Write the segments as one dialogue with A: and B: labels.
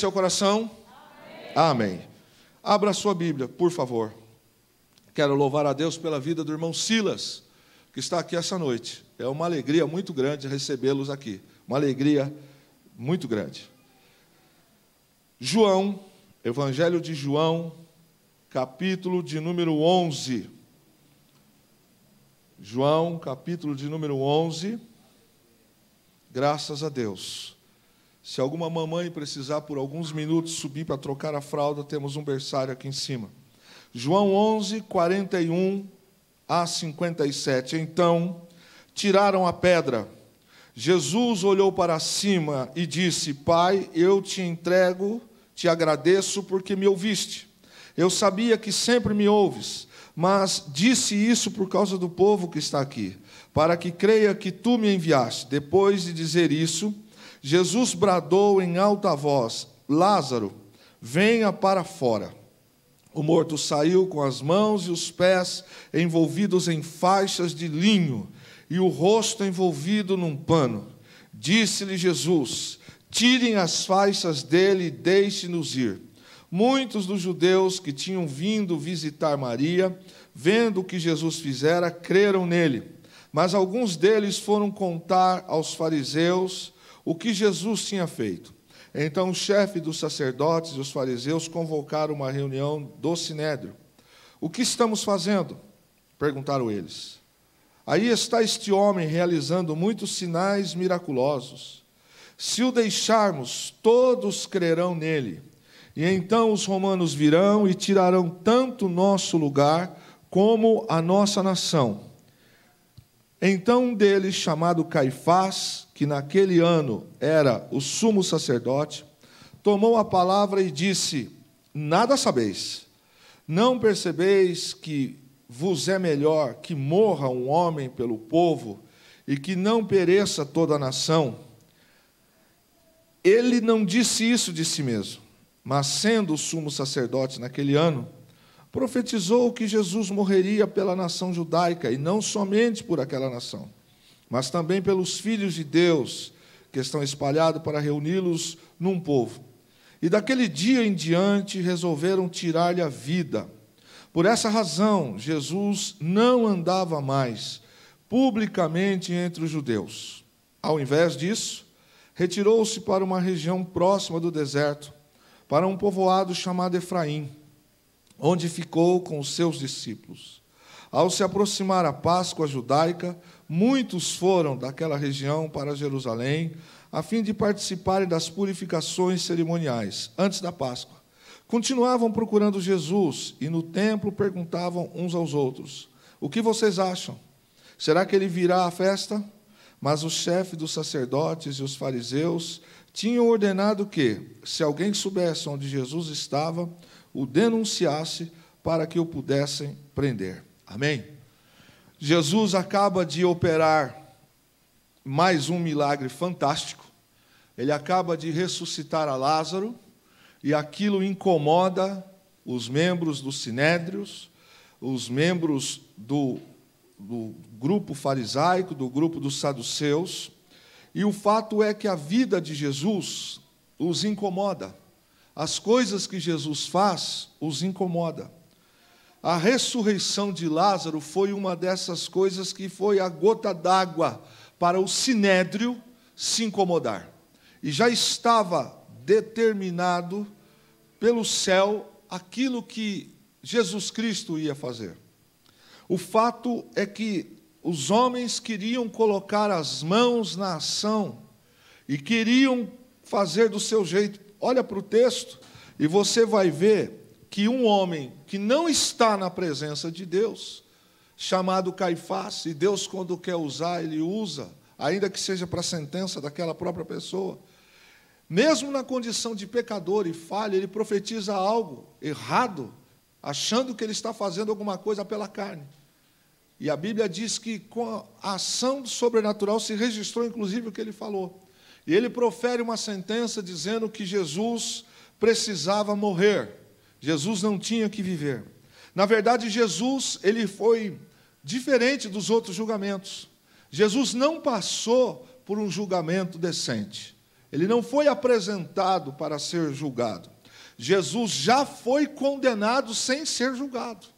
A: seu coração? Amém. Abra a sua Bíblia, por favor. Quero louvar a Deus pela vida do irmão Silas, que está aqui essa noite. É uma alegria muito grande recebê-los aqui. Uma alegria muito grande. João, Evangelho de João, capítulo de número 11. João, capítulo de número 11. Graças a Deus. Se alguma mamãe precisar por alguns minutos subir para trocar a fralda, temos um berçário aqui em cima. João 11, 41 a 57. Então, tiraram a pedra. Jesus olhou para cima e disse: Pai, eu te entrego, te agradeço porque me ouviste. Eu sabia que sempre me ouves, mas disse isso por causa do povo que está aqui, para que creia que tu me enviaste. Depois de dizer isso, Jesus bradou em alta voz: Lázaro, venha para fora. O morto saiu com as mãos e os pés envolvidos em faixas de linho e o rosto envolvido num pano. Disse-lhe Jesus: tirem as faixas dele e deixe-nos ir. Muitos dos judeus que tinham vindo visitar Maria, vendo o que Jesus fizera, creram nele. Mas alguns deles foram contar aos fariseus o que Jesus tinha feito. Então o chefe dos sacerdotes e os fariseus convocaram uma reunião do Sinédrio. O que estamos fazendo? Perguntaram eles. Aí está este homem realizando muitos sinais miraculosos. Se o deixarmos, todos crerão nele. E então os romanos virão e tirarão tanto o nosso lugar como a nossa nação. Então um deles, chamado Caifás, que naquele ano era o sumo sacerdote, tomou a palavra e disse: nada sabeis. Não percebeis que vos é melhor que morra um homem pelo povo e que não pereça toda a nação? Ele não disse isso de si mesmo, mas sendo o sumo sacerdote naquele ano, profetizou que Jesus morreria pela nação judaica, e não somente por aquela nação, mas também pelos filhos de Deus, que estão espalhados para reuni-los num povo. E daquele dia em diante resolveram tirar-lhe a vida. Por essa razão, Jesus não andava mais publicamente entre os judeus. Ao invés disso, retirou-se para uma região próxima do deserto, para um povoado chamado Efraim, onde ficou com os seus discípulos. Ao se aproximar a Páscoa judaica, muitos foram daquela região para Jerusalém, a fim de participarem das purificações cerimoniais, antes da Páscoa. Continuavam procurando Jesus, e no templo perguntavam uns aos outros: o que vocês acham? Será que ele virá à festa? Mas o chefe dos sacerdotes e os fariseus tinham ordenado que, se alguém soubesse onde Jesus estava, o denunciasse para que o pudessem prender. Amém? Jesus acaba de operar mais um milagre fantástico. Ele acaba de ressuscitar a Lázaro, e aquilo incomoda os membros dos sinédrios, os membros do grupo farisaico, do grupo dos saduceus, e o fato é que a vida de Jesus os incomoda. As coisas que Jesus faz os incomoda. A ressurreição de Lázaro foi uma dessas coisas que foi a gota d'água para o sinédrio se incomodar. E já estava determinado pelo céu aquilo que Jesus Cristo ia fazer. O fato é que os homens queriam colocar as mãos na ação e queriam fazer do seu jeito. Olha para o texto e você vai ver que um homem que não está na presença de Deus, chamado Caifás, e Deus, quando quer usar, ele usa, ainda que seja para a sentença daquela própria pessoa, mesmo na condição de pecador e falha, ele profetiza algo errado, achando que ele está fazendo alguma coisa pela carne. E a Bíblia diz que com a ação sobrenatural se registrou, inclusive, o que ele falou. E ele profere uma sentença dizendo que Jesus precisava morrer. Jesus não tinha que viver. Na verdade, Jesus, ele foi diferente dos outros julgamentos. Jesus não passou por um julgamento decente. Ele não foi apresentado para ser julgado. Jesus já foi condenado sem ser julgado.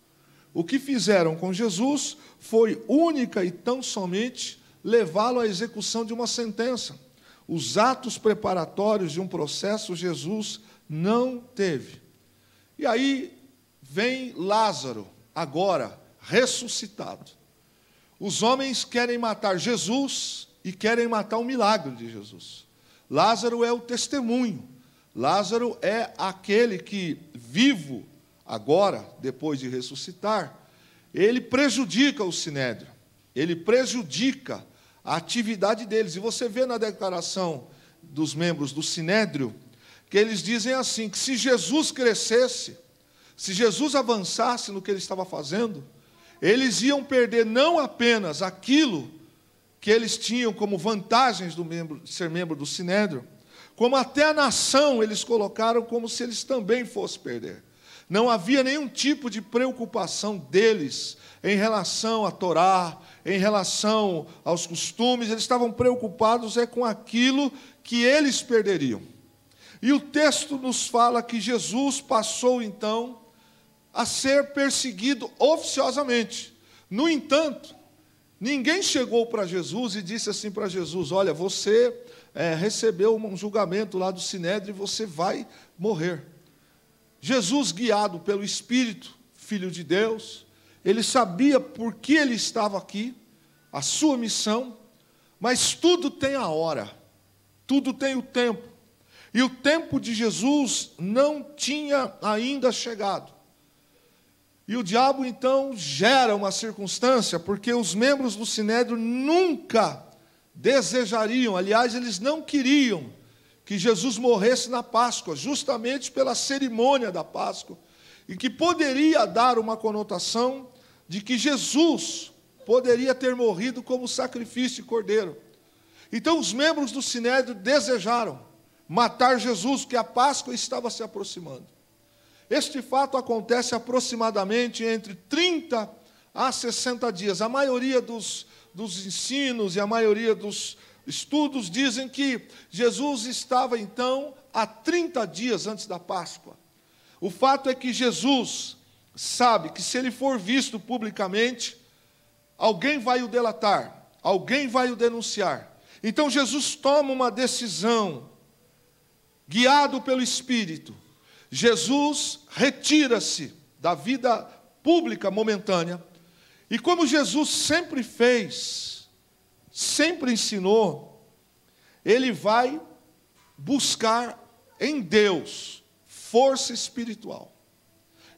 A: O que fizeram com Jesus foi única e tão somente levá-lo à execução de uma sentença. Os atos preparatórios de um processo Jesus não teve. E aí vem Lázaro, agora ressuscitado. Os homens querem matar Jesus e querem matar o milagre de Jesus. Lázaro é o testemunho. Lázaro é aquele que, vivo agora, depois de ressuscitar, ele prejudica o sinédrio, ele prejudica a atividade deles. E você vê na declaração dos membros do sinédrio, que eles dizem assim, que se Jesus crescesse, se Jesus avançasse no que ele estava fazendo, eles iam perder não apenas aquilo que eles tinham como vantagens de ser membro do sinédrio, como até a nação eles colocaram como se eles também fossem perder. Não havia nenhum tipo de preocupação deles em relação à Torá, em relação aos costumes, eles estavam preocupados com aquilo que eles perderiam. E o texto nos fala que Jesus passou, então, a ser perseguido oficiosamente. No entanto, ninguém chegou para Jesus e disse assim para Jesus, olha, você recebeu um julgamento lá do sinédrio e você vai morrer. Jesus, guiado pelo Espírito, Filho de Deus, ele sabia por que ele estava aqui, a sua missão, mas tudo tem a hora, tudo tem o tempo. E o tempo de Jesus não tinha ainda chegado. E o diabo, então, gera uma circunstância, porque os membros do sinédrio nunca desejariam, aliás, eles não queriam que Jesus morresse na Páscoa, justamente pela cerimônia da Páscoa, e que poderia dar uma conotação de que Jesus poderia ter morrido como sacrifício de cordeiro. Então, os membros do sinédrio desejaram matar Jesus, porque a Páscoa estava se aproximando. Este fato acontece aproximadamente entre 30 a 60 dias. A maioria dos ensinos e a maioria dos estudos dizem que Jesus estava, então, há 30 dias antes da Páscoa. O fato é que Jesus sabe que se ele for visto publicamente, alguém vai o delatar, alguém vai o denunciar. Então Jesus toma uma decisão, guiado pelo Espírito. Jesus retira-se da vida pública momentânea, e como Jesus sempre fez, sempre ensinou, ele vai buscar em Deus força espiritual.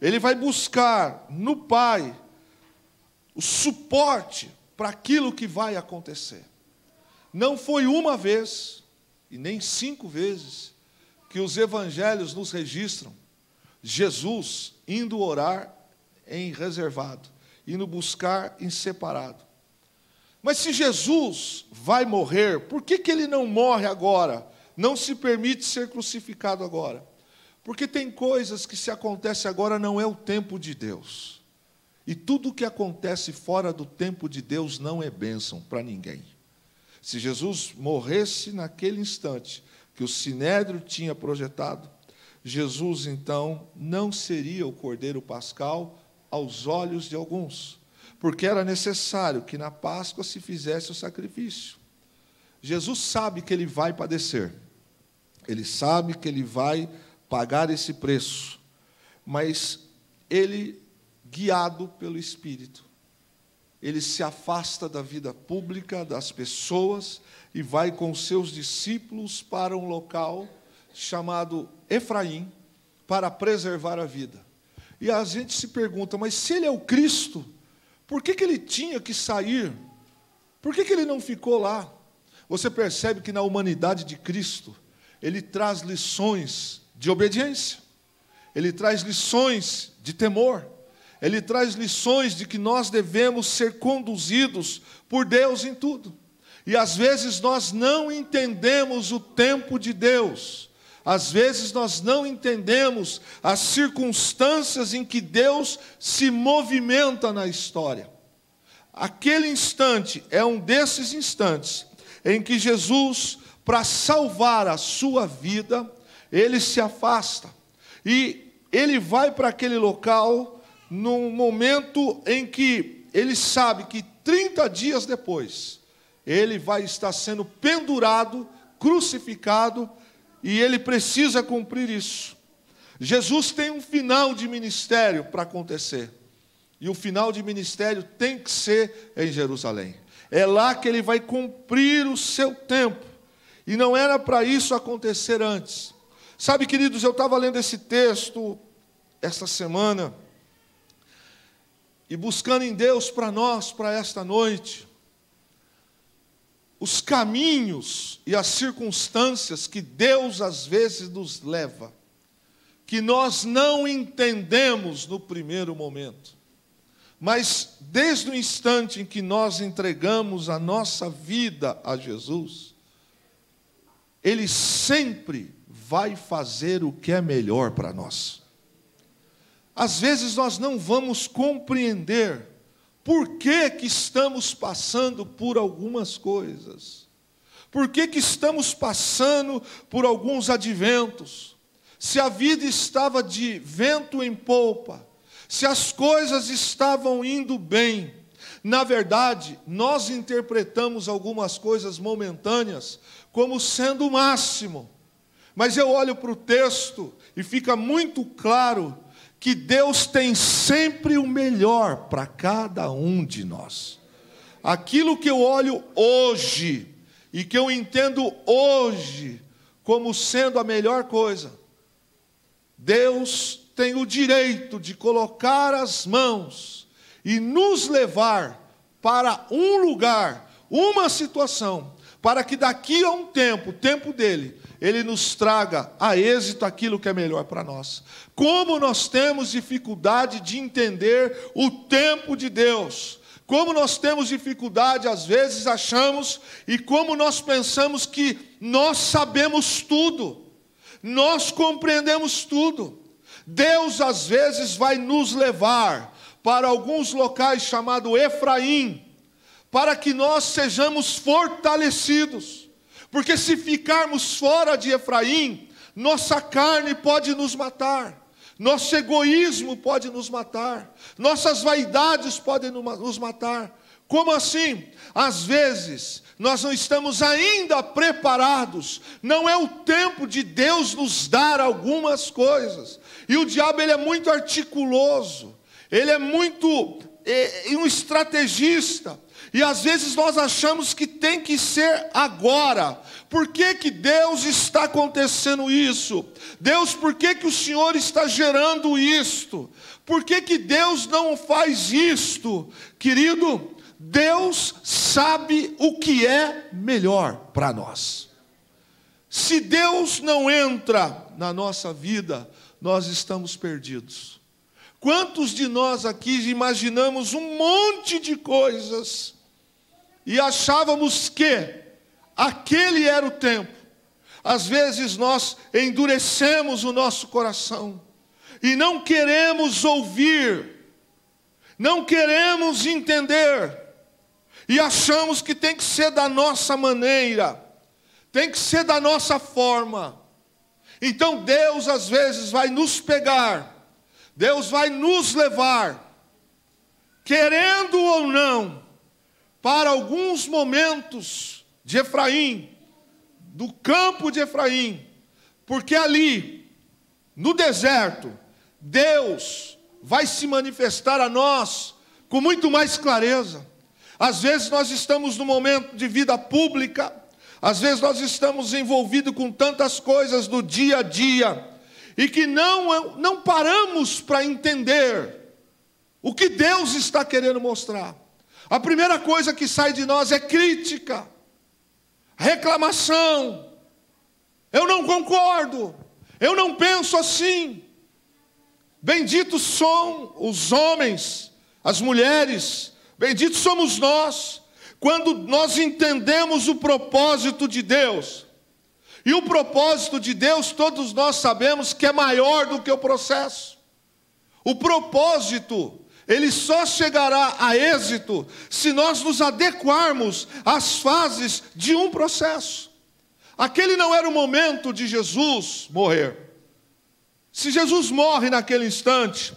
A: Ele vai buscar no Pai o suporte para aquilo que vai acontecer. Não foi uma vez, e nem 5 vezes, que os evangelhos nos registram Jesus indo orar em reservado, indo buscar em separado. Mas se Jesus vai morrer, por que ele não morre agora? Não se permite ser crucificado agora? Porque tem coisas que, se acontece agora, não é o tempo de Deus. E tudo que acontece fora do tempo de Deus não é bênção para ninguém. Se Jesus morresse naquele instante que o sinédrio tinha projetado, Jesus, então, não seria o Cordeiro Pascal aos olhos de alguns, porque era necessário que na Páscoa se fizesse o sacrifício. Jesus sabe que ele vai padecer, ele sabe que ele vai pagar esse preço, mas ele, guiado pelo Espírito, ele se afasta da vida pública, das pessoas, e vai com seus discípulos para um local chamado Efraim, para preservar a vida. E a gente se pergunta, mas se ele é o Cristo, por que ele tinha que sair? Por que ele não ficou lá? Você percebe que na humanidade de Cristo, ele traz lições de obediência, ele traz lições de temor, ele traz lições de que nós devemos ser conduzidos por Deus em tudo. E às vezes nós não entendemos o tempo de Deus, às vezes nós não entendemos as circunstâncias em que Deus se movimenta na história. Aquele instante é um desses instantes em que Jesus para salvar a sua vida, ele se afasta. E ele vai para aquele local num momento em que ele sabe que 30 dias depois, ele vai estar sendo pendurado, crucificado, e ele precisa cumprir isso. Jesus tem um final de ministério para acontecer. E o final de ministério tem que ser em Jerusalém. É lá que ele vai cumprir o seu tempo. E não era para isso acontecer antes. Sabe, queridos, eu estava lendo esse texto esta semana e buscando em Deus para nós, para esta noite, os caminhos e as circunstâncias que Deus às vezes nos leva, que nós não entendemos no primeiro momento. Mas desde o instante em que nós entregamos a nossa vida a Jesus, Ele sempre vai fazer o que é melhor para nós. Às vezes nós não vamos compreender por que que estamos passando por algumas coisas. Por que que estamos passando por alguns adventos? Se a vida estava de vento em popa, se as coisas estavam indo bem, na verdade, nós interpretamos algumas coisas momentâneas como sendo o máximo. Mas eu olho para o texto e fica muito claro que Deus tem sempre o melhor para cada um de nós. Aquilo que eu olho hoje e que eu entendo hoje como sendo a melhor coisa, Deus tem o direito de colocar as mãos e nos levar para um lugar, uma situação, para que daqui a um tempo, o tempo dele, Ele nos traga a êxito aquilo que é melhor para nós. Como nós temos dificuldade de entender o tempo de Deus. Como nós temos dificuldade, às vezes achamos, e como nós pensamos que nós sabemos tudo. Nós compreendemos tudo. Deus, às vezes, vai nos levar para alguns locais chamados Efraim, para que nós sejamos fortalecidos. Porque se ficarmos fora de Efraim, nossa carne pode nos matar, nosso egoísmo pode nos matar, nossas vaidades podem nos matar. Como assim? Às vezes, nós não estamos ainda preparados, não é o tempo de Deus nos dar algumas coisas. E o diabo, ele é muito articuloso, ele é muito um estrategista. E às vezes nós achamos que tem que ser agora. Por que que Deus está acontecendo isso? Deus, por que que o Senhor está gerando isto? Por que que Deus não faz isto? Querido, Deus sabe o que é melhor para nós. Se Deus não entra na nossa vida, nós estamos perdidos. Quantos de nós aqui imaginamos um monte de coisas e achávamos que aquele era o tempo? Às vezes nós endurecemos o nosso coração e não queremos ouvir, não queremos entender, e achamos que tem que ser da nossa maneira, tem que ser da nossa forma. Então Deus às vezes vai nos pegar, Deus vai nos levar, querendo ou não, para alguns momentos de Efraim, do campo de Efraim, porque ali, no deserto, Deus vai se manifestar a nós com muito mais clareza. Às vezes nós estamos num momento de vida pública, às vezes nós estamos envolvidos com tantas coisas do dia a dia, e que não paramos para entender o que Deus está querendo mostrar. A primeira coisa que sai de nós é crítica, reclamação. Eu não concordo, eu não penso assim. Benditos são os homens, as mulheres, benditos somos nós, quando nós entendemos o propósito de Deus. E o propósito de Deus, todos nós sabemos que é maior do que o processo. O propósito, ele só chegará a êxito se nós nos adequarmos às fases de um processo. Aquele não era o momento de Jesus morrer. Se Jesus morre naquele instante,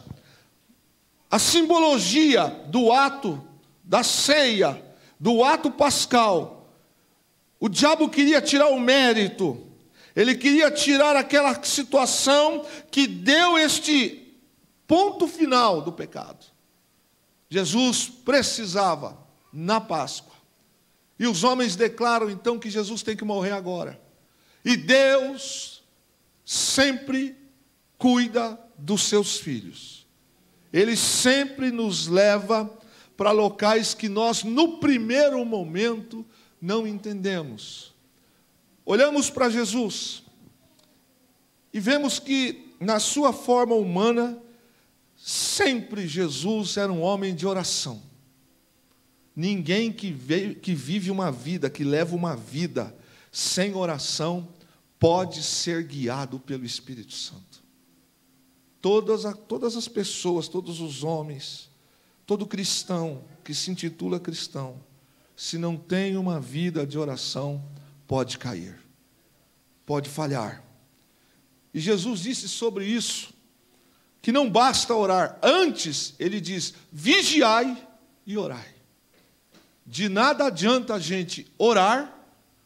A: a simbologia do ato da ceia, do ato pascal, o diabo queria tirar o mérito, ele queria tirar aquela situação que deu este ponto final do pecado. Jesus precisava na Páscoa. E os homens declaram então que Jesus tem que morrer agora. E Deus sempre cuida dos seus filhos. Ele sempre nos leva para locais que nós, no primeiro momento, não entendemos. Olhamos para Jesus e vemos que, na sua forma humana, sempre Jesus era um homem de oração. Ninguém que vive uma vida, que leva uma vida sem oração, pode ser guiado pelo Espírito Santo. Todas as pessoas, todos os homens, todo cristão que se intitula cristão, se não tem uma vida de oração, pode cair, pode falhar. E Jesus disse sobre isso, que não basta orar. Antes, ele diz, vigiai e orai. De nada adianta a gente orar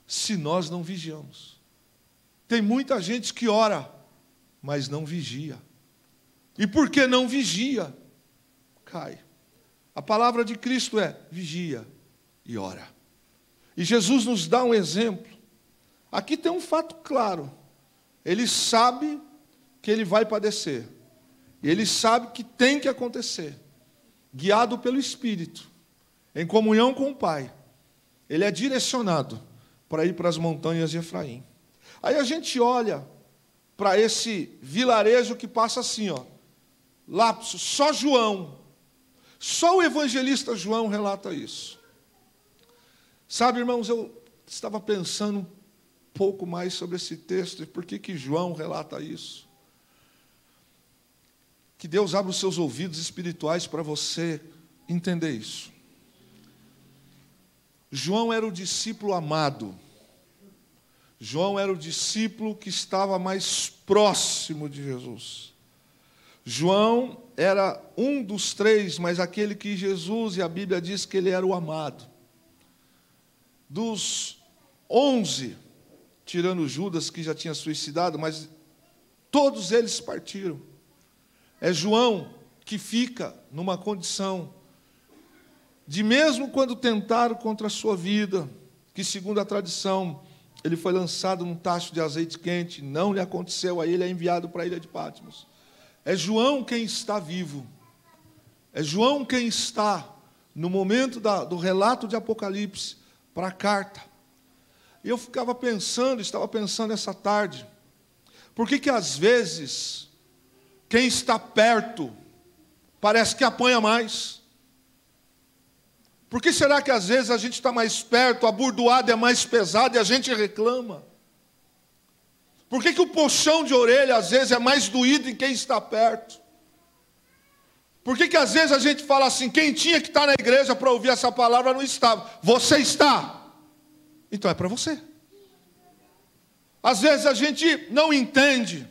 A: se nós não vigiamos. Tem muita gente que ora, mas não vigia. E porque não vigia, cai. A palavra de Cristo é vigia e ora. E Jesus nos dá um exemplo. Aqui tem um fato claro. Ele sabe que ele vai padecer. E ele sabe que tem que acontecer. Guiado pelo Espírito, em comunhão com o Pai, ele é direcionado para ir para as montanhas de Efraim. Aí a gente olha para esse vilarejo que passa assim, ó, lapso, só João, só o evangelista João relata isso. Sabe, irmãos, eu estava pensando um pouco mais sobre esse texto e por que João relata isso. Que Deus abra os seus ouvidos espirituais para você entender isso. João era o discípulo amado. João era o discípulo que estava mais próximo de Jesus. João era um dos três, mas aquele que Jesus, e a Bíblia diz que ele era o amado. Dos 11, tirando Judas, que já tinha suicidado, mas todos eles partiram. É João que fica numa condição de, mesmo quando tentaram contra a sua vida, que segundo a tradição, ele foi lançado num tacho de azeite quente, não lhe aconteceu, aí ele é enviado para a ilha de Patmos. É João quem está vivo. É João quem está, no momento do relato de Apocalipse, para a carta. E eu estava pensando essa tarde, por que às vezes, quem está perto, parece que apanha mais? Por que será que às vezes a gente está mais perto, a burdoada é mais pesada e a gente reclama? Por que o puxão de orelha às vezes é mais doído em quem está perto? Por que às vezes a gente fala assim, quem tinha que estar na igreja para ouvir essa palavra não estava? Você está. Então é para você. Às vezes a gente não entende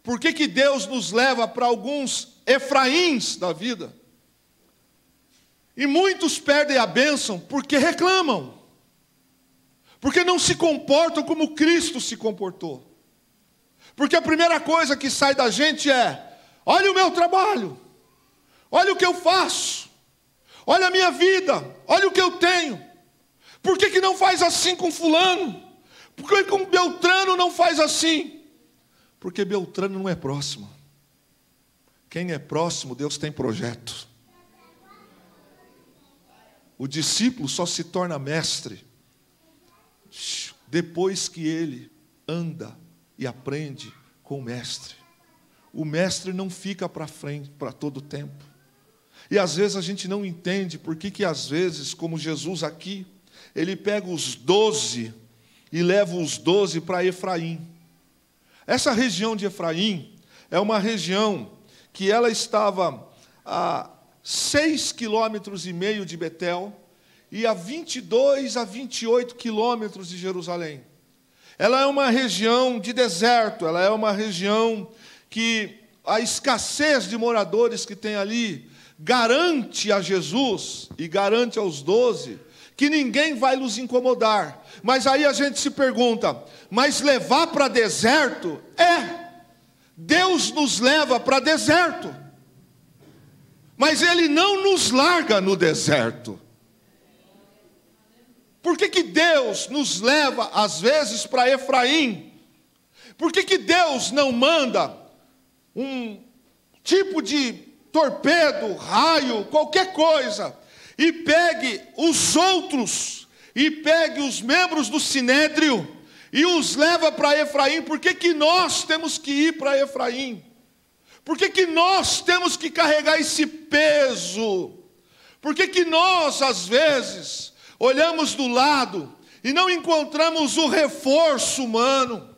A: por que Deus nos leva para alguns Efraíns da vida. E muitos perdem a bênção porque reclamam. Porque não se comportam como Cristo se comportou. Porque a primeira coisa que sai da gente é, olha o meu trabalho, olha o que eu faço, olha a minha vida, olha o que eu tenho. Por que não faz assim com fulano? Por que com Beltrano não faz assim? Porque Beltrano não é próximo. Quem é próximo, Deus tem projeto. O discípulo só se torna mestre depois que ele anda e aprende com o mestre. O mestre não fica para frente para todo o tempo. E às vezes a gente não entende por que às vezes, como Jesus aqui, ele pega os 12 e leva os 12 para Efraim. Essa região de Efraim é uma região que ela estava a 6,5 quilômetros de Betel e a 22 a 28 quilômetros de Jerusalém. ela é uma região de deserto, ela é uma região que a escassez de moradores que tem ali garante a Jesus e garante aos 12 que ninguém vai nos incomodar. Mas aí a gente se pergunta, mas levar para deserto? Deus nos leva para deserto, mas Ele não nos larga no deserto. Por que Deus nos leva às vezes para Efraim? Por que Deus não manda um tipo de torpedo, raio, qualquer coisa, e pegue os outros, e pegue os membros do Sinédrio, e os leva para Efraim? Por que nós temos que ir para Efraim? Por que nós temos que carregar esse peso? Por que nós, às vezes, olhamos do lado e não encontramos o reforço humano?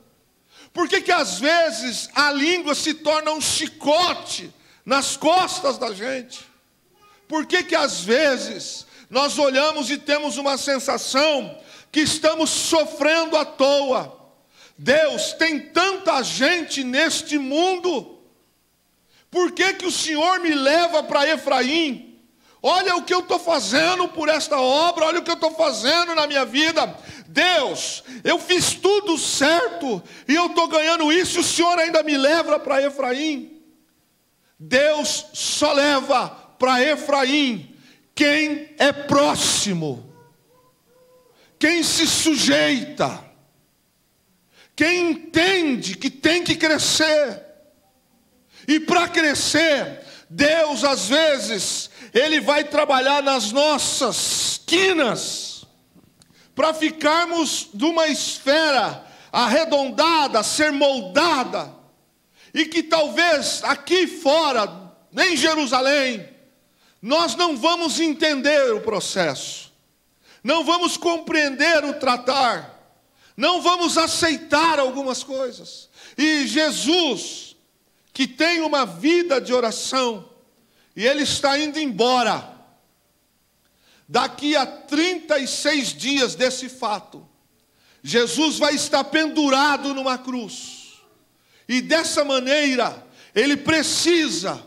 A: Por que às vezes a língua se torna um chicote nas costas da gente? Por que às vezes nós olhamos e temos uma sensação que estamos sofrendo à toa? Deus, tem tanta gente neste mundo, por que o Senhor me leva para Efraim? Olha o que eu estou fazendo por esta obra, olha o que eu estou fazendo na minha vida. Deus, eu fiz tudo certo e eu estou ganhando isso, e o Senhor ainda me leva para Efraim. Deus só leva para Efraim quem é próximo, quem se sujeita, quem entende que tem que crescer. E para crescer, Deus às vezes, Ele vai trabalhar nas nossas quinas, para ficarmos numa esfera arredondada, ser moldada, e que talvez aqui fora, em Jerusalém, nós não vamos entender o processo, não vamos compreender o tratar, não vamos aceitar algumas coisas. E Jesus, que tem uma vida de oração, e Ele está indo embora, daqui a 36 dias desse fato, Jesus vai estar pendurado numa cruz, e dessa maneira, Ele precisa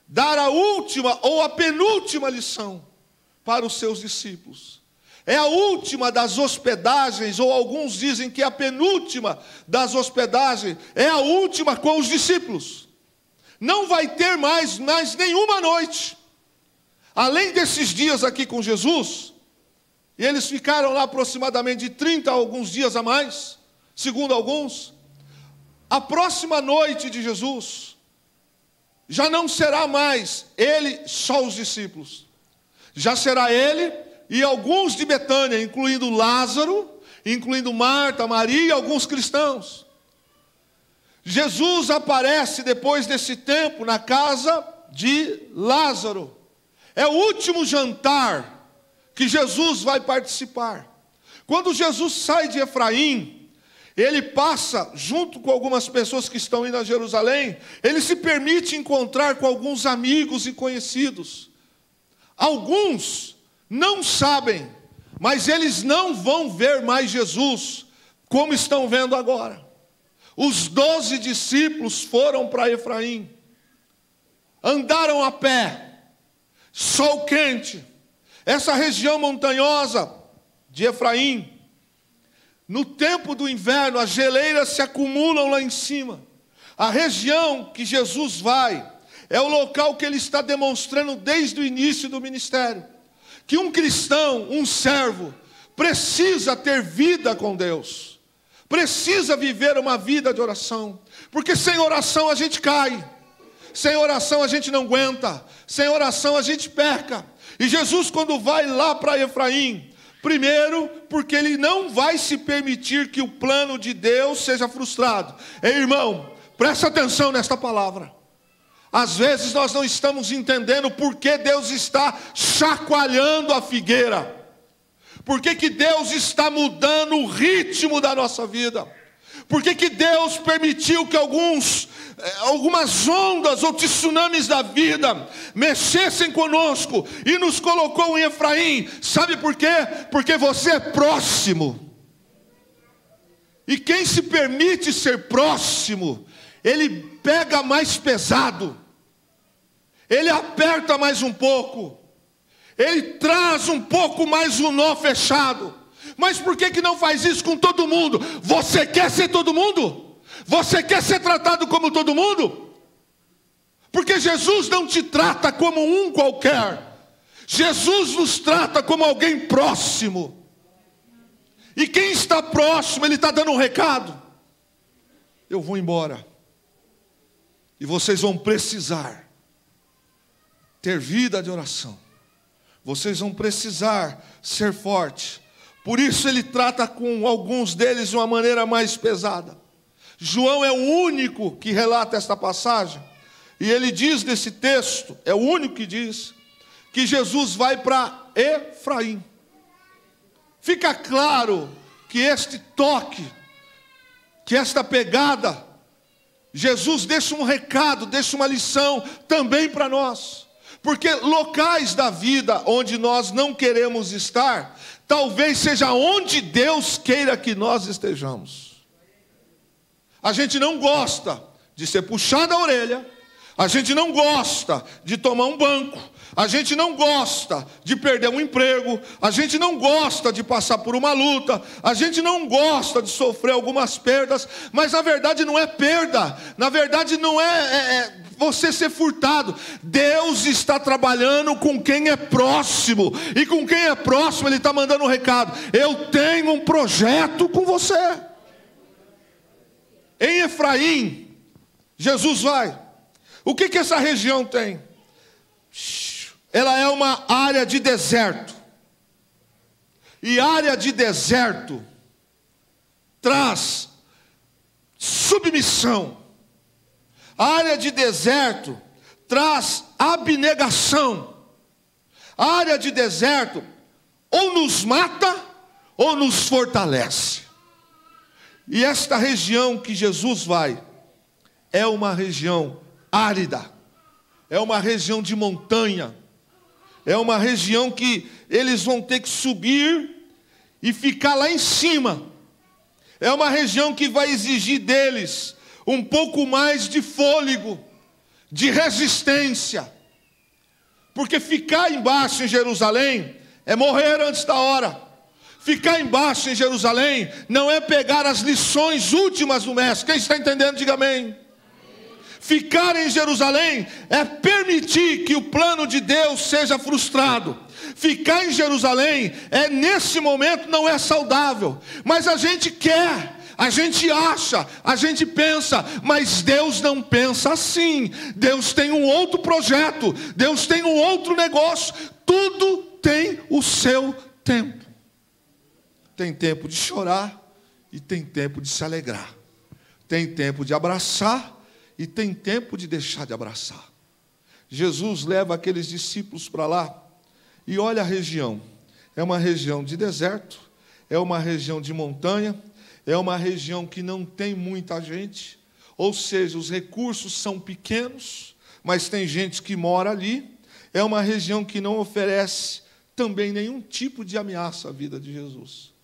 A: dar a última ou a penúltima lição para os seus discípulos. É a última das hospedagens, ou alguns dizem que é a penúltima das hospedagens, é a última com os discípulos. Não vai ter mais nenhuma noite. Além desses dias aqui com Jesus, e eles ficaram lá aproximadamente de 30 a alguns dias a mais, segundo alguns, a próxima noite de Jesus, já não será mais Ele, só os discípulos. Já será Ele e alguns de Betânia, incluindo Lázaro, incluindo Marta, Maria e alguns cristãos. Jesus aparece depois desse tempo na casa de Lázaro. É o último jantar que Jesus vai participar. Quando Jesus sai de Efraim, ele passa, junto com algumas pessoas que estão indo a Jerusalém, ele se permite encontrar com alguns amigos e conhecidos. Alguns não sabem, mas eles não vão ver mais Jesus como estão vendo agora. Os 12 discípulos foram para Efraim, andaram a pé, sol quente, essa região montanhosa de Efraim. No tempo do inverno, as geleiras se acumulam lá em cima. A região que Jesus vai é o local que ele está demonstrando desde o início do ministério, que um cristão, um servo, precisa ter vida com Deus, precisa viver uma vida de oração, porque sem oração a gente cai, sem oração a gente não aguenta, sem oração a gente peca. E Jesus, quando vai lá para Efraim, primeiro, porque Ele não vai se permitir que o plano de Deus seja frustrado. Ei, irmão, presta atenção nesta palavra. Às vezes nós não estamos entendendo por que Deus está chacoalhando a figueira. Por que Deus está mudando o ritmo da nossa vida? Por que Deus permitiu que algumas ondas ou tsunamis da vida mexessem conosco e nos colocou em Efraim? Sabe por quê? Porque você é próximo. E quem se permite ser próximo, ele pega mais pesado, ele aperta mais um pouco, ele traz um pouco mais o nó fechado. Mas por que não faz isso com todo mundo? Você quer ser todo mundo? Você quer ser tratado como todo mundo? Porque Jesus não te trata como um qualquer. Jesus nos trata como alguém próximo. E quem está próximo, ele está dando um recado. Eu vou embora. E vocês vão precisar ter vida de oração. Vocês vão precisar ser fortes. Por isso ele trata com alguns deles de uma maneira mais pesada. João é o único que relata esta passagem. E ele diz nesse texto, é o único que diz, que Jesus vai para Efraim. Fica claro que este toque, que esta pegada, Jesus deixa um recado, deixa uma lição também para nós. Porque locais da vida onde nós não queremos estar, talvez seja onde Deus queira que nós estejamos. A gente não gosta de ser puxado a orelha, a gente não gosta de tomar um banco, a gente não gosta de perder um emprego, a gente não gosta de passar por uma luta, a gente não gosta de sofrer algumas perdas, mas na verdade não é perda, na verdade não é você ser furtado. Deus está trabalhando com quem é próximo, e com quem é próximo Ele está mandando um recado: eu tenho um projeto com você. Em Efraim, Jesus vai. O que essa região tem? Ela é uma área de deserto. E área de deserto traz submissão. Área de deserto traz abnegação. Área de deserto ou nos mata ou nos fortalece. E esta região que Jesus vai é uma região árida, é uma região de montanha, é uma região que eles vão ter que subir e ficar lá em cima. É uma região que vai exigir deles um pouco mais de fôlego, de resistência. Porque ficar embaixo em Jerusalém é morrer antes da hora. Ficar embaixo em Jerusalém não é pegar as lições últimas do mestre. Quem está entendendo, diga amém. Ficar em Jerusalém é permitir que o plano de Deus seja frustrado. Ficar em Jerusalém nesse momento não é saudável. Mas a gente quer, a gente acha, a gente pensa, mas Deus não pensa assim. Deus tem um outro projeto, Deus tem um outro negócio. Tudo tem o seu tempo. Tem tempo de chorar e tem tempo de se alegrar. Tem tempo de abraçar e tem tempo de deixar de abraçar. Jesus leva aqueles discípulos para lá e olha a região. É uma região de deserto, é uma região de montanha, é uma região que não tem muita gente, ou seja, os recursos são pequenos, mas tem gente que mora ali. É uma região que não oferece também nenhum tipo de ameaça à vida de Jesus.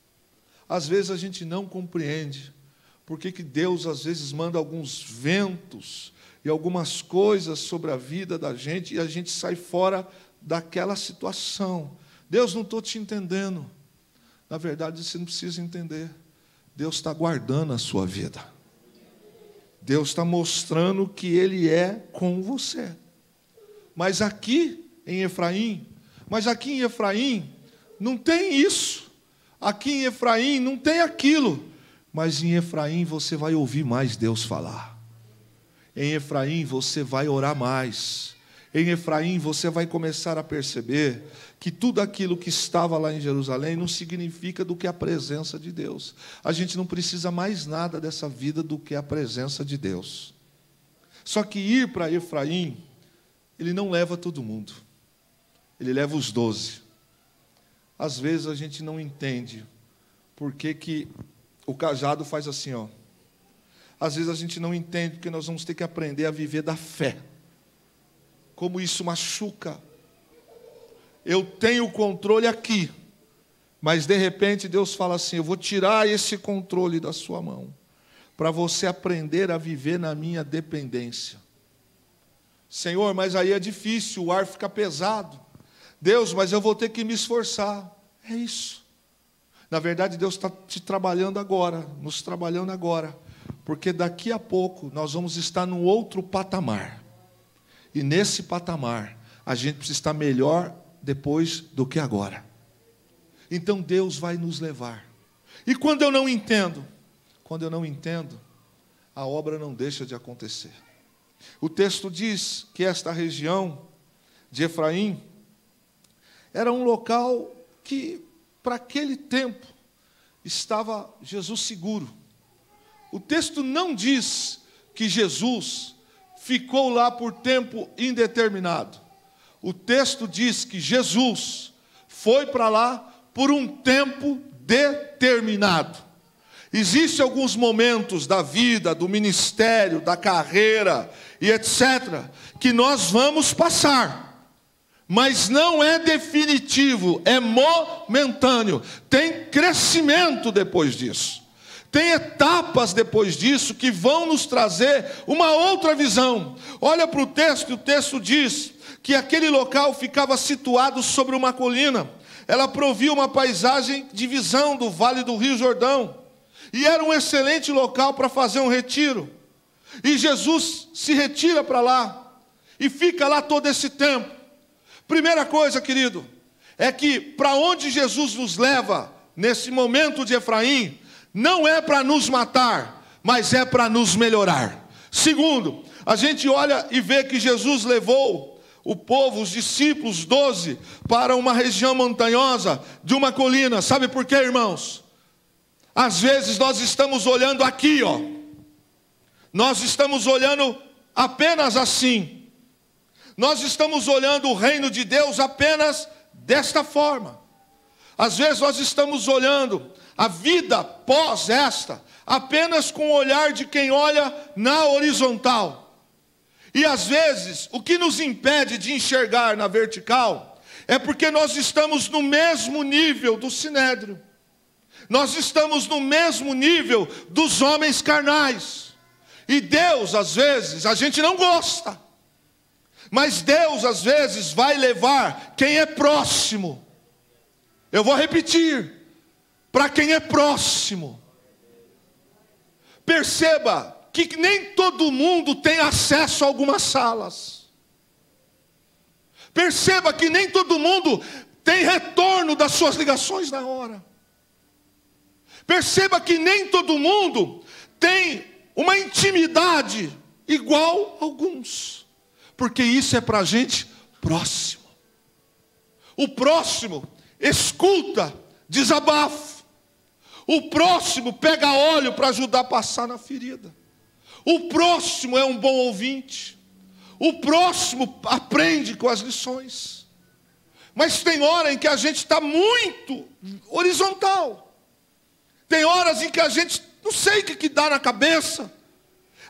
A: Às vezes a gente não compreende por que Deus às vezes manda alguns ventos e algumas coisas sobre a vida da gente e a gente sai fora daquela situação. Deus, não estou te entendendo. Na verdade, você não precisa entender. Deus está guardando a sua vida. Deus está mostrando que Ele é com você. Mas aqui em Efraim não tem isso. Aqui em Efraim não tem aquilo. Mas em Efraim você vai ouvir mais Deus falar. Em Efraim você vai orar mais. Em Efraim você vai começar a perceber que tudo aquilo que estava lá em Jerusalém não significa do que a presença de Deus. A gente não precisa mais nada dessa vida do que a presença de Deus. Só que ir para Efraim, ele não leva todo mundo. Ele leva os 12. Às vezes a gente não entende por que o cajado faz assim, ó. Às vezes a gente não entende porque nós vamos ter que aprender a viver da fé. Como isso machuca. Eu tenho o controle aqui, Mas de repente Deus fala assim: eu vou tirar esse controle da sua mão, para você aprender a viver na minha dependência. Senhor, mas aí é difícil, o ar fica pesado. Deus, mas eu vou ter que me esforçar. É isso. Na verdade, Deus está te trabalhando agora, nos trabalhando agora, porque daqui a pouco nós vamos estar num outro patamar. E nesse patamar, a gente precisa estar melhor depois do que agora. Então Deus vai nos levar. E quando eu não entendo, a obra não deixa de acontecer. O texto diz que esta região de Efraim era um local que, para aquele tempo, estava Jesus seguro. O texto não diz que Jesus ficou lá por tempo indeterminado. O texto diz que Jesus foi para lá por um tempo determinado. Existem alguns momentos da vida, do ministério, da carreira e etc., que nós vamos passar, mas não é definitivo, é momentâneo. Tem crescimento depois disso. Tem etapas depois disso que vão nos trazer uma outra visão. Olha para o texto, e o texto diz que aquele local ficava situado sobre uma colina. Ela provia uma paisagem de visão do vale do Rio Jordão. E era um excelente local para fazer um retiro. E Jesus se retira para lá. E fica lá todo esse tempo. Primeira coisa, querido, é que para onde Jesus nos leva, nesse momento de Efraim, não é para nos matar, mas é para nos melhorar. Segundo, a gente olha e vê que Jesus levou o povo, os discípulos, 12, para uma região montanhosa de uma colina. Sabe por quê, irmãos? Às vezes nós estamos olhando aqui, ó. Nós estamos olhando apenas assim. Nós estamos olhando o reino de Deus apenas desta forma. Às vezes nós estamos olhando a vida pós esta apenas com o olhar de quem olha na horizontal. E às vezes, o que nos impede de enxergar na vertical é porque nós estamos no mesmo nível do sinédrio. Nós estamos no mesmo nível dos homens carnais. E Deus, às vezes, a gente não gosta. Mas Deus, às vezes, vai levar quem é próximo. Eu vou repetir. Para quem é próximo. Perceba que nem todo mundo tem acesso a algumas salas. Perceba que nem todo mundo tem retorno das suas ligações na hora. Perceba que nem todo mundo tem uma intimidade igual a alguns. Porque isso é para a gente próximo. O próximo escuta desabafo. O próximo pega óleo para ajudar a passar na ferida. O próximo é um bom ouvinte. O próximo aprende com as lições. Mas tem hora em que a gente está muito horizontal. Tem horas em que a gente não sei o que dá na cabeça.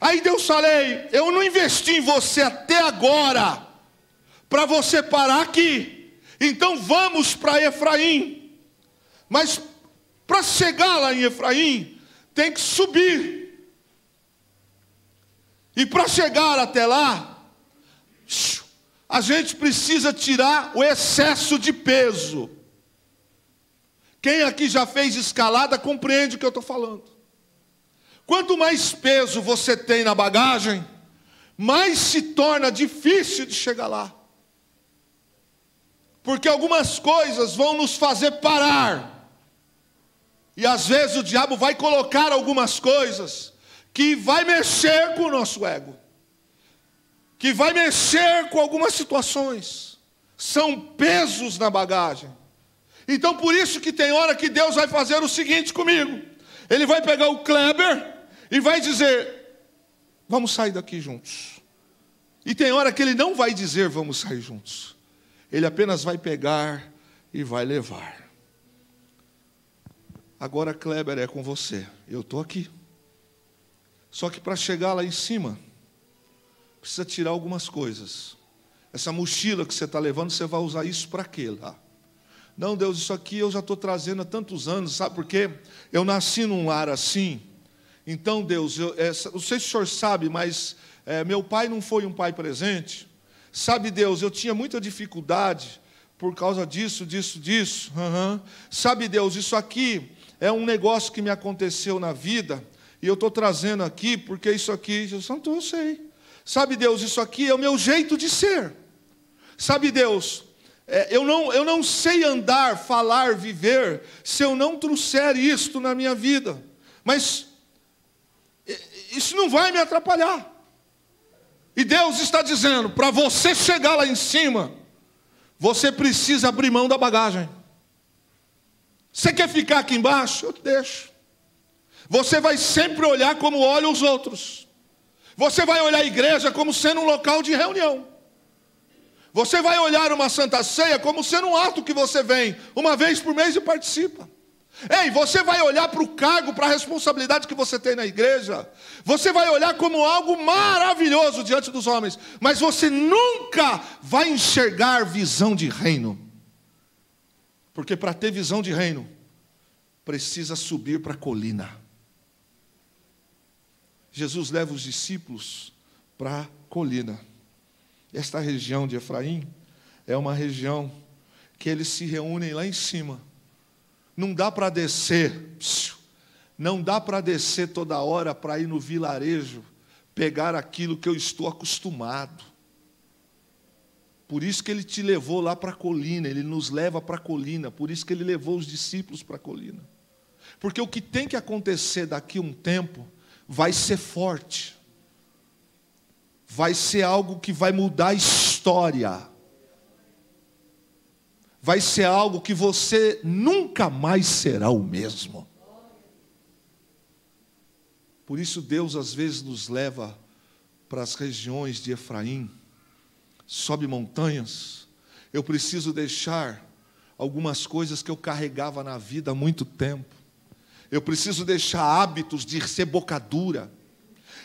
A: Aí Deus fala: ei, eu não investi em você até agora para você parar aqui. Então vamos para Efraim. Mas para chegar lá em Efraim, tem que subir. E para chegar até lá, a gente precisa tirar o excesso de peso. Quem aqui já fez escalada compreende o que eu estou falando. Quanto mais peso você tem na bagagem, mais se torna difícil de chegar lá. Porque algumas coisas vão nos fazer parar. E às vezes o diabo vai colocar algumas coisas que vai mexer com o nosso ego, que vai mexer com algumas situações. São pesos na bagagem. Então por isso que tem hora que Deus vai fazer o seguinte comigo. Ele vai pegar o Kleber e vai dizer: vamos sair daqui juntos. E tem hora que ele não vai dizer vamos sair juntos. Ele apenas vai pegar e vai levar. Agora, Kleber, é com você. Eu estou aqui. Só que para chegar lá em cima, precisa tirar algumas coisas. Essa mochila que você está levando, você vai usar isso para quê lá? Não, Deus, isso aqui eu já estou trazendo há tantos anos, sabe por quê? Eu nasci num lar assim. Então, Deus, não sei se o senhor sabe, mas meu pai não foi um pai presente. Sabe, Deus, eu tinha muita dificuldade por causa disso. Sabe, Deus, isso aqui é um negócio que me aconteceu na vida, e eu estou trazendo aqui, porque isso aqui, eu sei. Sabe, Deus, isso aqui é o meu jeito de ser. Sabe, Deus, eu não sei andar, falar, viver, se eu não trouxer isto na minha vida. Mas isso não vai me atrapalhar. E Deus está dizendo, para você chegar lá em cima, você precisa abrir mão da bagagem. Você quer ficar aqui embaixo? Eu te deixo. Você vai sempre olhar como olham os outros. Você vai olhar a igreja como sendo um local de reunião. Você vai olhar uma Santa Ceia como sendo um ato que você vem uma vez por mês e participa. Ei, você vai olhar para o cargo, para a responsabilidade que você tem na igreja. Você vai olhar como algo maravilhoso diante dos homens. Mas você nunca vai enxergar visão de reino. Porque para ter visão de reino, precisa subir para a colina. Jesus leva os discípulos para a colina. Esta região de Efraim é uma região que eles se reúnem lá em cima. Não dá para descer, não dá para descer toda hora para ir no vilarejo, pegar aquilo que eu estou acostumado. Por isso que ele te levou lá para a colina, ele nos leva para a colina, por isso que ele levou os discípulos para a colina. Porque o que tem que acontecer daqui a um tempo vai ser forte, vai ser algo que vai mudar a história. Vai ser algo que você nunca mais será o mesmo. Por isso Deus às vezes nos leva para as regiões de Efraim, sobe montanhas. Eu preciso deixar algumas coisas que eu carregava na vida há muito tempo. Eu preciso deixar hábitos de ser boca dura.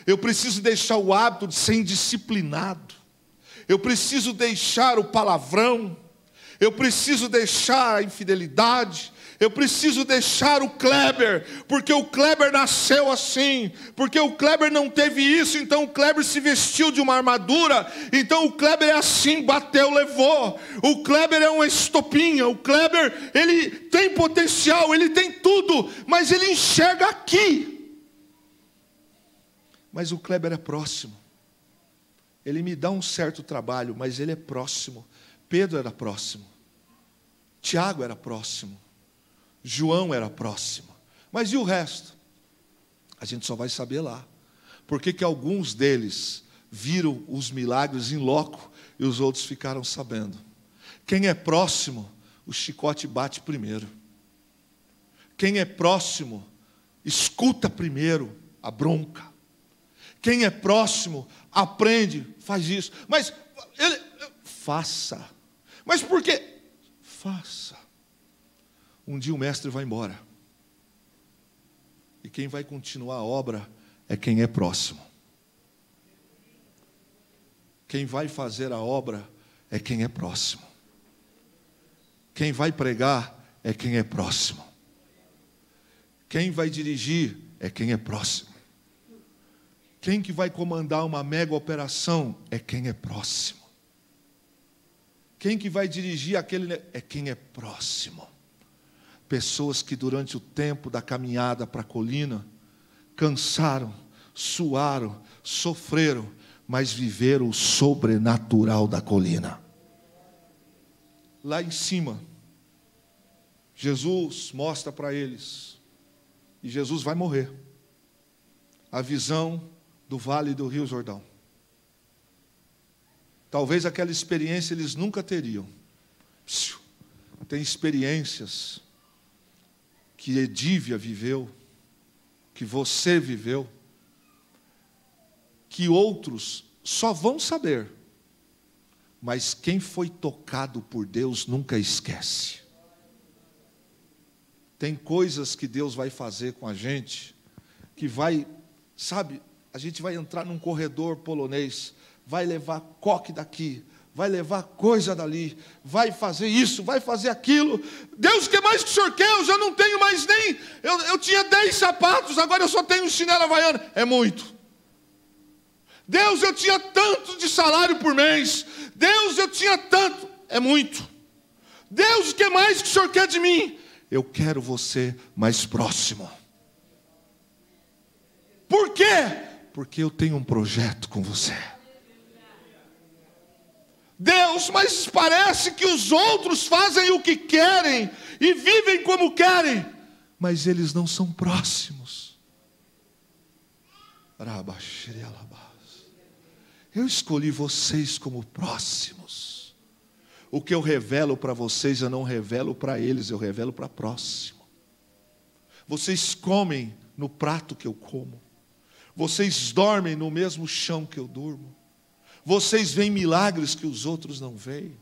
A: Eu preciso deixar o hábito de ser indisciplinado. Eu preciso deixar o palavrão. Eu preciso deixar a infidelidade. Eu preciso deixar o Kleber, porque o Kleber nasceu assim, porque o Kleber não teve isso, então o Kleber se vestiu de uma armadura, então o Kleber é assim, bateu, levou. O Kleber é uma estopinha, o Kleber, ele tem potencial, ele tem tudo, mas ele enxerga aqui. Mas o Kleber é próximo. Ele me dá um certo trabalho, mas ele é próximo. Pedro era próximo, Tiago era próximo, João era próximo. Mas e o resto? A gente só vai saber lá. Por que alguns deles viram os milagres em loco e os outros ficaram sabendo? Quem é próximo, o chicote bate primeiro. Quem é próximo, escuta primeiro a bronca. Quem é próximo, aprende, faz isso. Mas faça. Mas por quê? Faça. Um dia o mestre vai embora. E quem vai continuar a obra é quem é próximo. Quem vai fazer a obra é quem é próximo. Quem vai pregar é quem é próximo. Quem vai dirigir é quem é próximo. Quem que vai comandar uma mega operação é quem é próximo. Quem que vai dirigir aquele é quem é próximo. Pessoas que durante o tempo da caminhada para a colina cansaram, suaram, sofreram, mas viveram o sobrenatural da colina. Lá em cima, Jesus mostra para eles, e Jesus vai morrer, a visão do vale do Rio Jordão. Talvez aquela experiência eles nunca teriam. Tem experiências que Edívia viveu, que você viveu, que outros só vão saber, mas quem foi tocado por Deus nunca esquece. Tem coisas que Deus vai fazer com a gente, que vai, sabe, a gente vai entrar num corredor polonês, vai levar coque daqui, vai levar coisa dali, vai fazer isso, vai fazer aquilo. Deus, o que mais que o Senhor quer? Eu já não tenho mais nem... Eu tinha 10 sapatos, agora eu só tenho um chinelo havaiano. É muito. Deus, eu tinha tanto de salário por mês. Deus, eu tinha tanto. É muito. Deus, o que mais que o Senhor quer de mim? Eu quero você mais próximo. Por quê? Porque eu tenho um projeto com você. Deus, mas parece que os outros fazem o que querem e vivem como querem, mas eles não são próximos. Eu escolhi vocês como próximos. O que eu revelo para vocês, eu não revelo para eles, eu revelo para próximo. Vocês comem no prato que eu como. Vocês dormem no mesmo chão que eu durmo. Vocês veem milagres que os outros não veem.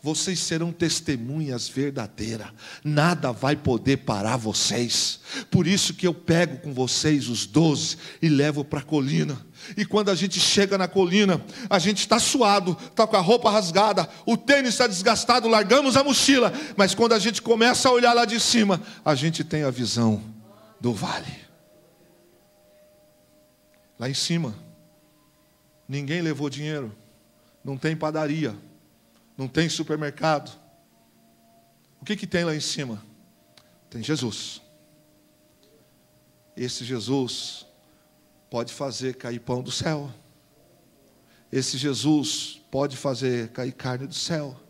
A: Vocês serão testemunhas verdadeiras. Nada vai poder parar vocês. Por isso que eu pego com vocês os 12 e levo para a colina. E quando a gente chega na colina, a gente está suado, está com a roupa rasgada, o tênis está desgastado, largamos a mochila. Mas quando a gente começa a olhar lá de cima, a gente tem a visão do vale. Lá em cima, ninguém levou dinheiro, não tem padaria, não tem supermercado. O que tem lá em cima? Tem Jesus. Esse Jesus pode fazer cair pão do céu. Esse Jesus pode fazer cair carne do céu.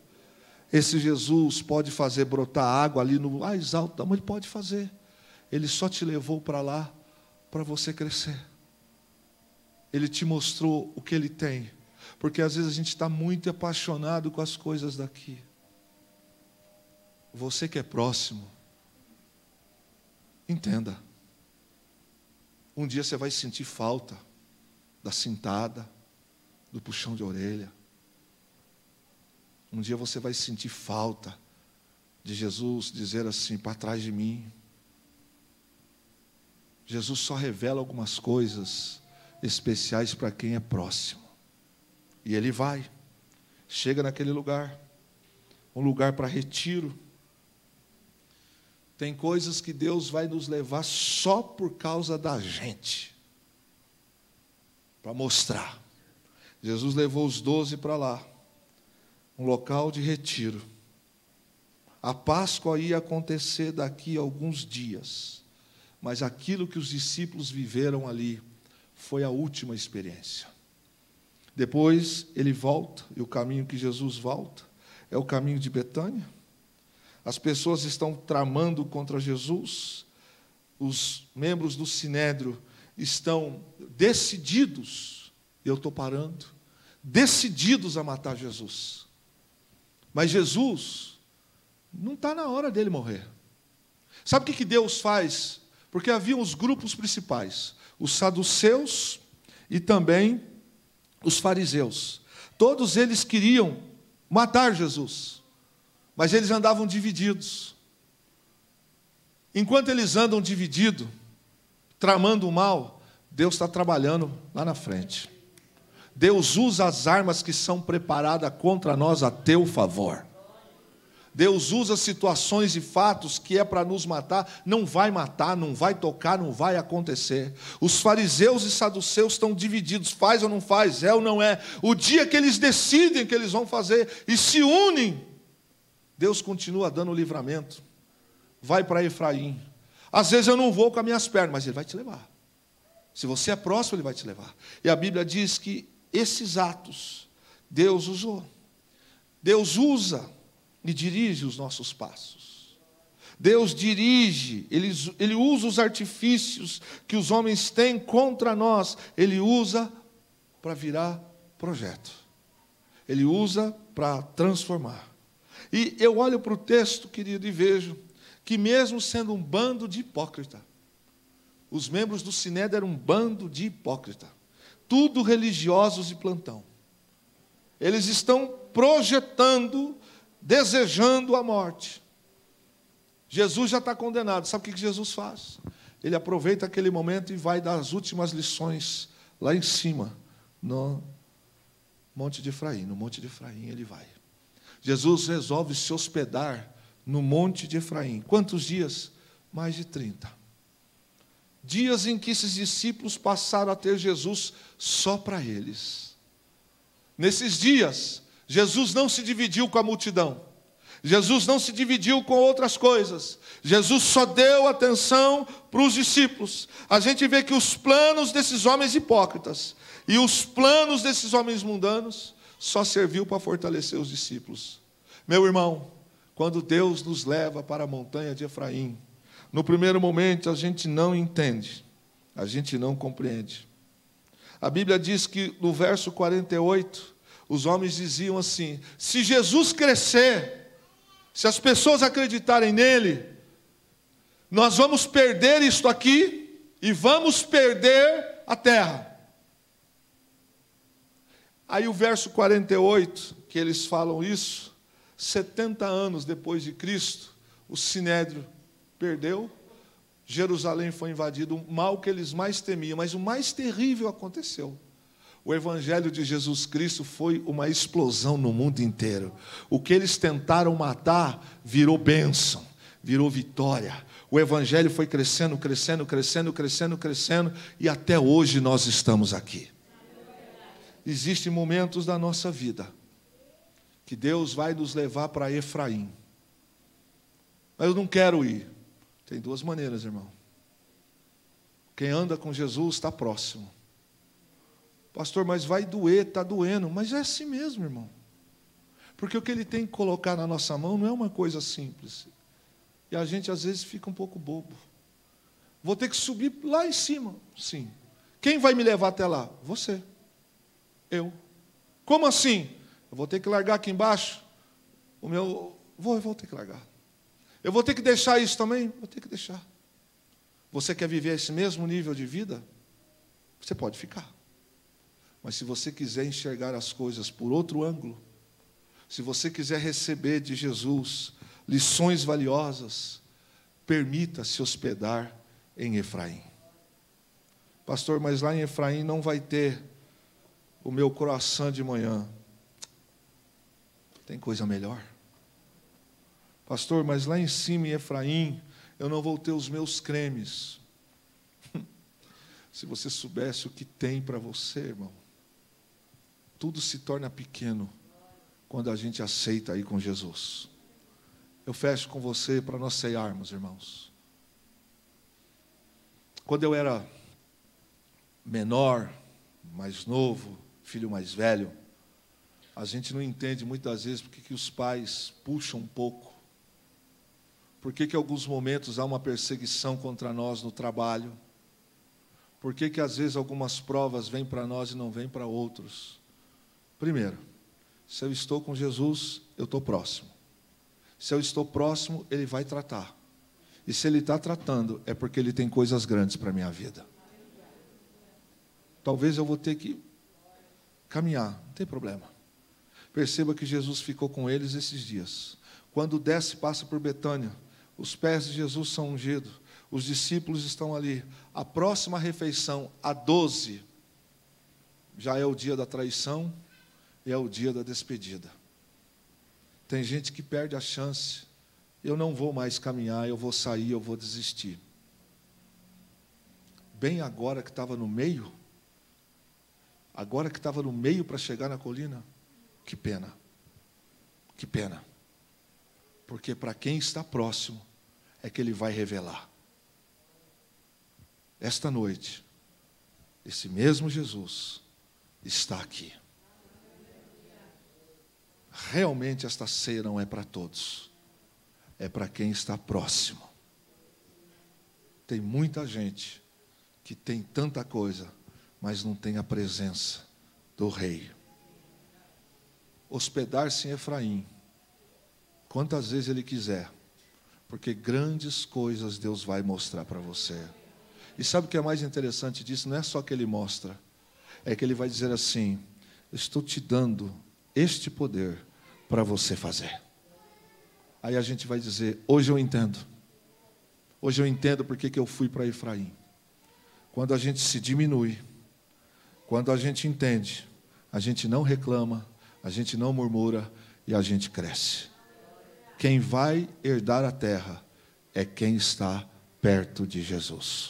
A: Esse Jesus pode fazer brotar água ali no mais alto, mas ele pode fazer. Ele só te levou para lá para você crescer. Ele te mostrou o que Ele tem. Porque às vezes a gente está muito apaixonado com as coisas daqui. Você que é próximo, entenda. Um dia você vai sentir falta da cintada, do puxão de orelha. Um dia você vai sentir falta de Jesus dizer assim, para trás de mim. Jesus só revela algumas coisas especiais para quem é próximo. E ele vai, chega naquele lugar, um lugar para retiro. Tem coisas que Deus vai nos levar só por causa da gente, para mostrar. Jesus levou os 12 para lá, um local de retiro. A Páscoa ia acontecer daqui a alguns dias, mas aquilo que os discípulos viveram ali foi a última experiência. Depois ele volta, e o caminho que Jesus volta é o caminho de Betânia. As pessoas estão tramando contra Jesus, os membros do Sinédrio estão decididos, eu estou parando, decididos a matar Jesus. Mas Jesus, não está na hora dele morrer. Sabe o que Deus faz? Porque havia os grupos principais, os saduceus e também os fariseus. Todos eles queriam matar Jesus, mas eles andavam divididos. Enquanto eles andam divididos, tramando o mal, Deus está trabalhando lá na frente. Deus usa as armas que são preparadas contra nós a teu favor. Deus usa situações e fatos que é para nos matar, não vai matar, não vai tocar, não vai acontecer. Os fariseus e saduceus estão divididos, faz ou não faz, é ou não é. O dia que eles decidem que eles vão fazer e se unem, Deus continua dando o livramento. Vai para Efraim. Às vezes eu não vou com as minhas pernas, mas Ele vai te levar. Se você é próximo, Ele vai te levar. E a Bíblia diz que esses atos, Deus usou. Deus usa e dirige os nossos passos. Deus dirige, Ele usa os artifícios que os homens têm contra nós, Ele usa para virar projeto. Ele usa para transformar. E eu olho para o texto, querido, e vejo que mesmo sendo um bando de hipócrita, os membros do Sinédrio eram um bando de hipócrita, tudo religiosos de plantão. Eles estão projetando, desejando a morte. Jesus já está condenado. Sabe o que Jesus faz? Ele aproveita aquele momento e vai dar as últimas lições lá em cima, Monte de Efraim. No Monte de Efraim ele vai. Jesus resolve se hospedar no Monte de Efraim. Quantos dias? Mais de 30. Dias em que esses discípulos passaram a ter Jesus só para eles. Nesses dias, Jesus não se dividiu com a multidão. Jesus não se dividiu com outras coisas. Jesus só deu atenção para os discípulos. A gente vê que os planos desses homens hipócritas e os planos desses homens mundanos só serviu para fortalecer os discípulos. Meu irmão, quando Deus nos leva para a montanha de Efraim, no primeiro momento a gente não entende, a gente não compreende. A Bíblia diz que no verso 48, os homens diziam assim: se Jesus crescer, se as pessoas acreditarem nele, nós vamos perder isto aqui e vamos perder a terra. Aí o verso 48, que eles falam isso, 70 anos depois de Cristo, o Sinédrio perdeu, Jerusalém foi invadido, o mal que eles mais temiam, mas o mais terrível aconteceu. O evangelho de Jesus Cristo foi uma explosão no mundo inteiro. O que eles tentaram matar virou bênção, virou vitória. O evangelho foi crescendo, crescendo, crescendo, crescendo, crescendo, e até hoje nós estamos aqui. Existem momentos da nossa vida que Deus vai nos levar para Efraim. Mas eu não quero ir. Tem duas maneiras, irmão. Quem anda com Jesus está próximo. Pastor, mas vai doer, está doendo. Mas é assim mesmo, irmão. Porque o que Ele tem que colocar na nossa mão não é uma coisa simples. E a gente às vezes fica um pouco bobo. Vou ter que subir lá em cima. Sim. Quem vai me levar até lá? Você. Eu. Como assim? Eu vou ter que largar aqui embaixo? Eu vou ter que largar. Eu vou ter que deixar isso também? Vou ter que deixar. Você quer viver esse mesmo nível de vida? Você pode ficar. Mas se você quiser enxergar as coisas por outro ângulo, se você quiser receber de Jesus lições valiosas, permita se hospedar em Efraim. Pastor, mas lá em Efraim não vai ter o meu croissant de manhã. Tem coisa melhor? Pastor, mas lá em cima em Efraim eu não vou ter os meus cremes. Se você soubesse o que tem para você, irmão. Tudo se torna pequeno quando a gente aceita ir com Jesus. Eu fecho com você para nós ceiarmos, irmãos. Quando eu era menor, mais novo, filho mais velho, a gente não entende muitas vezes porque que os pais puxam um pouco. Por que que em alguns momentos há uma perseguição contra nós no trabalho? Por que que às vezes algumas provas vêm para nós e não vêm para outros? Primeiro, se eu estou com Jesus, eu estou próximo. Se eu estou próximo, Ele vai tratar. E se Ele está tratando, é porque Ele tem coisas grandes para a minha vida. Talvez eu vou ter que caminhar, não tem problema. Perceba que Jesus ficou com eles esses dias. Quando desce e passa por Betânia, os pés de Jesus são ungidos, os discípulos estão ali. A próxima refeição, a 12, já é o dia da traição, e é o dia da despedida. Tem gente que perde a chance. Eu não vou mais caminhar, eu vou sair, eu vou desistir. Bem agora que estava no meio, para chegar na colina, que pena. Que pena. Porque para quem está próximo, é que Ele vai revelar. Esta noite, esse mesmo Jesus está aqui. Realmente esta ceia não é para todos, é para quem está próximo. Tem muita gente que tem tanta coisa, mas não tem a presença do Rei. Hospedar-se em Efraim, quantas vezes Ele quiser, porque grandes coisas Deus vai mostrar para você. E sabe o que é mais interessante disso? Não é só que Ele mostra, é que Ele vai dizer assim: estou te dando este poder para você fazer. Aí a gente vai dizer: hoje eu entendo. Hoje eu entendo porque que eu fui para Efraim. Quando a gente se diminui, quando a gente entende, a gente não reclama, a gente não murmura e a gente cresce. Quem vai herdar a terra é quem está perto de Jesus.